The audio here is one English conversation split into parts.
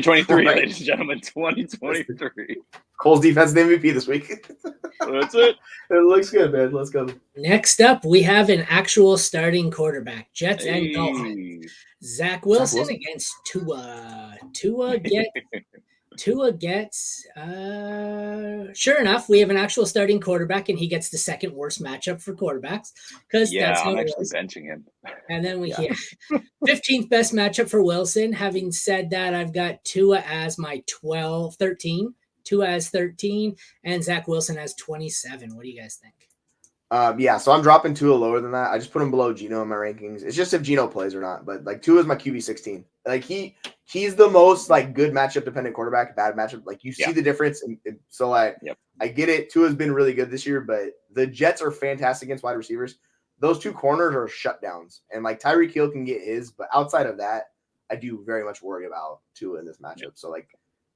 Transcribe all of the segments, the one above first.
2023, Right. ladies and gentlemen, 2023. Cole's defense MVP this week. That's it. It looks good, man. Let's go. Next up, we have an actual starting quarterback, Jets and Hey. Dolphins. Zach Wilson against Tua. Tua gets, sure enough, we have an actual starting quarterback, and he gets the second worst matchup for quarterbacks. I'm actually benching him. And then 15th best matchup for Wilson. Having said that, I've got Tua as my 13. Tua as 13, and Zach Wilson as 27. What do you guys think? So I'm dropping Tua lower than that. I just put him below Geno in my rankings. It's just if Geno plays or not. But like Tua is my QB 16. Like he's the most like good matchup dependent quarterback, bad matchup. Like you see the difference. And so I get it. Tua's been really good this year, but the Jets are fantastic against wide receivers. Those two corners are shutdowns, and like Tyreek Hill can get his, but outside of that, I do very much worry about Tua in this matchup. So like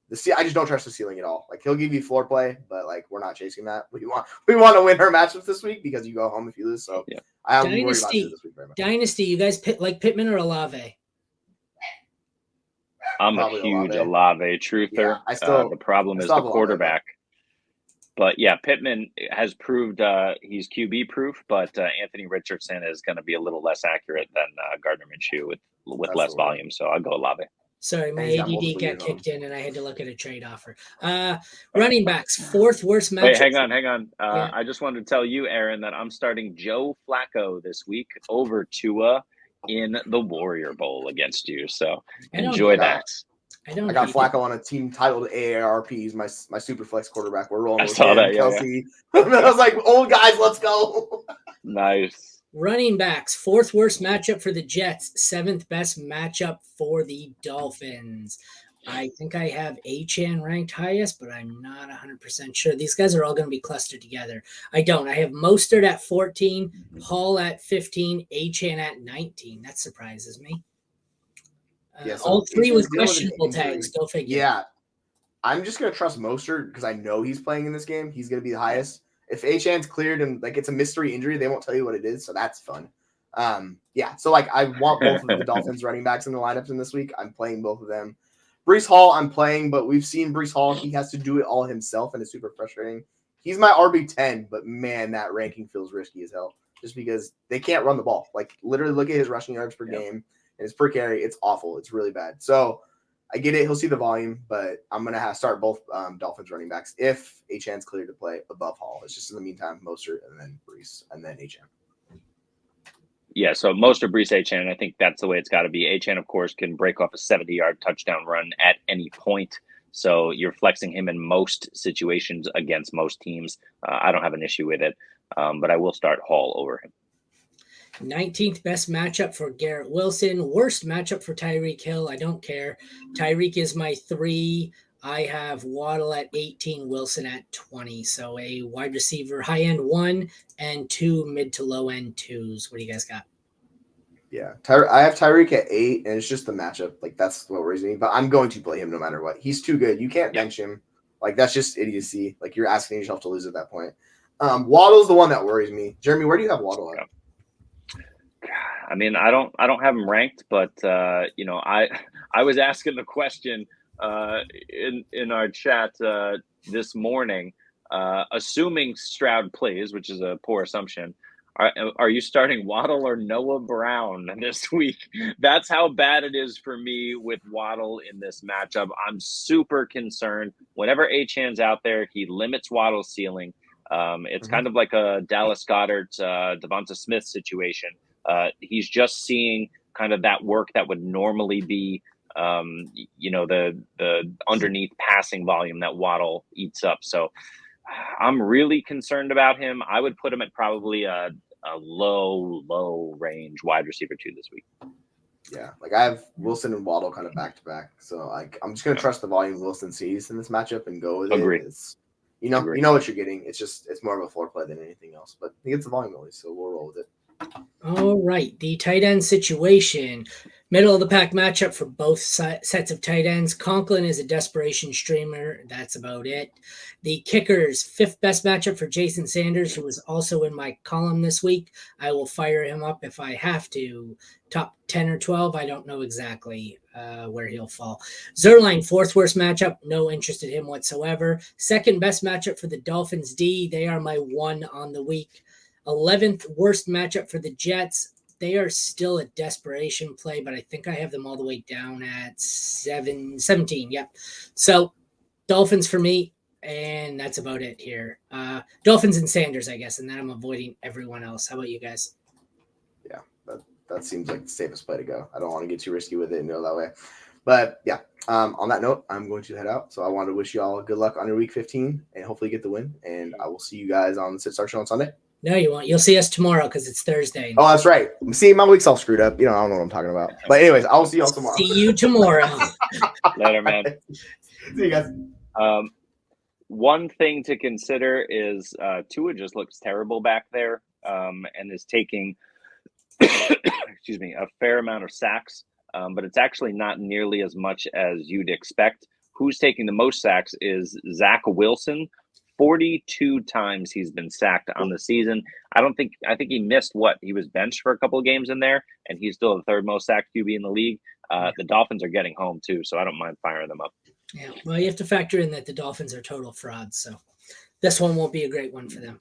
I just don't trust the ceiling at all. Like he'll give you floor play, but like we're not chasing that. We want to win our matchups this week because you go home if you lose. So I'm worried about Tua this week very much. Dynasty, you guys like Pittman or Olave? I'm probably a huge Olave truther. Yeah, the problem is the quarterback. But yeah, Pittman has proved he's QB proof, but Anthony Richardson is going to be a little less accurate than Gardner Minshew with less volume. So I'll go Olave. Sorry, my ADD got kicked in, and I had to look at a trade offer. Running backs, fourth worst matchup. Wait, hang on. I just wanted to tell you, Aaron, that I'm starting Joe Flacco this week over Tua in the Warrior Bowl against you. So enjoy that. I got Flacco on a team titled AARP. He's my super flex quarterback. We're rolling. I saw that, Kelsey. I was like, old guys, let's go. Nice. Running backs, fourth worst matchup for the Jets, seventh best matchup for the Dolphins. I think I have Achane ranked highest, but I'm not 100% sure. These guys are all going to be clustered together. I don't. I have Mostert at 14, Hall at 15, Achane at 19. That surprises me. So all three with questionable tags. Go figure. Yeah. I'm just going to trust Mostert because I know he's playing in this game. He's going to be the highest. If Achane's cleared and like it's a mystery injury, they won't tell you what it is. So that's fun. So like I want both of the Dolphins running backs in the lineups in this week. I'm playing both of them. Breece Hall, I'm playing, but we've seen Breece Hall. He has to do it all himself, and it's super frustrating. He's my RB10, but man, that ranking feels risky as hell just because they can't run the ball. Like literally look at his rushing yards per game. And it's per carry. It's awful. It's really bad. So I get it. He'll see the volume, but I'm going to start both Dolphins running backs if Achane's clear to play above Hall. It's just in the meantime, Mostert and then Breece and then Achane. Yeah, so Mostert, Breece, Achane, I think that's the way it's got to be. Achane, of course, can break off a 70-yard touchdown run at any point. So you're flexing him in most situations against most teams. I don't have an issue with it, but I will start Hall over him. 19th best matchup for Garrett Wilson. Worst matchup for Tyreek Hill. I don't care. Tyreek is my 3. I have Waddle at 18, Wilson at 20. So a wide receiver, high end 1 and 2 mid to low end 2s. What do you guys got? Yeah, I have Tyreek at 8, and it's just the matchup. Like that's what worries me. But I'm going to play him no matter what. He's too good. You can't bench him. Like that's just idiocy. Like you're asking yourself to lose at that point. Waddle's the one that worries me. Jeremy, where do you have Waddle at? I mean, I don't have him ranked, but I was asking the question in our chat this morning, assuming Stroud plays, which is a poor assumption. Are you starting Waddle or Noah Brown this week? That's how bad it is for me with Waddle in this matchup. I'm super concerned. Whenever Achane's out there, he limits Waddle's ceiling. It's kind of like a Dallas Goedert, Devonta Smith situation. He's just seeing kind of that work that would normally be, the underneath passing volume that Waddle eats up. So I'm really concerned about him. I would put him at probably a low range wide receiver 2 this week. Yeah, like I have Wilson and Waddle kind of back to back. So like I'm just gonna trust the volume Wilson sees in this matchup and go with Agreed. it. You know what you're getting. It's more of a floor play than anything else. But he gets the volume at least, so we'll roll with it. All right, the tight end situation. Middle of the pack matchup for both sets of tight ends. Conklin is a desperation streamer. That's about it. The kickers, fifth best matchup for Jason Sanders, who was also in my column this week. I will fire him up if I have to. Top 10 or 12, I don't know exactly where he'll fall. Zerline, fourth worst matchup. No interest in him whatsoever. Second best matchup for the Dolphins D. They are my one on the week. 11th worst matchup for the Jets. They are still a desperation play, but I think I have them all the way down at 17. Yep. So Dolphins for me, and that's about it here. Dolphins and Sanders, I guess, and then I'm avoiding everyone else. How about you guys? Yeah, that seems like the safest play to go. I don't want to get too risky with it and go that way. But yeah, on that note, I'm going to head out. So I want to wish you all good luck on your week 15 and hopefully get the win. And I will see you guys on the Sit Start Show on Sunday. No, you won't. You'll see us tomorrow because it's Thursday. Oh, that's right. See, my week's all screwed up. I don't know what I'm talking about. But anyways, I'll see you all tomorrow. See you tomorrow. Later, man. See you guys. One thing to consider is Tua just looks terrible back there and is taking, excuse me, a fair amount of sacks, but it's actually not nearly as much as you'd expect. Who's taking the most sacks is Zach Wilson. 42 times he's been sacked on the season. I think he missed he was benched for a couple of games in there, and he's still the third most sacked QB in the league. The Dolphins are getting home too, so I don't mind firing them up. Yeah, well, you have to factor in that the Dolphins are total frauds, so this one won't be a great one for them.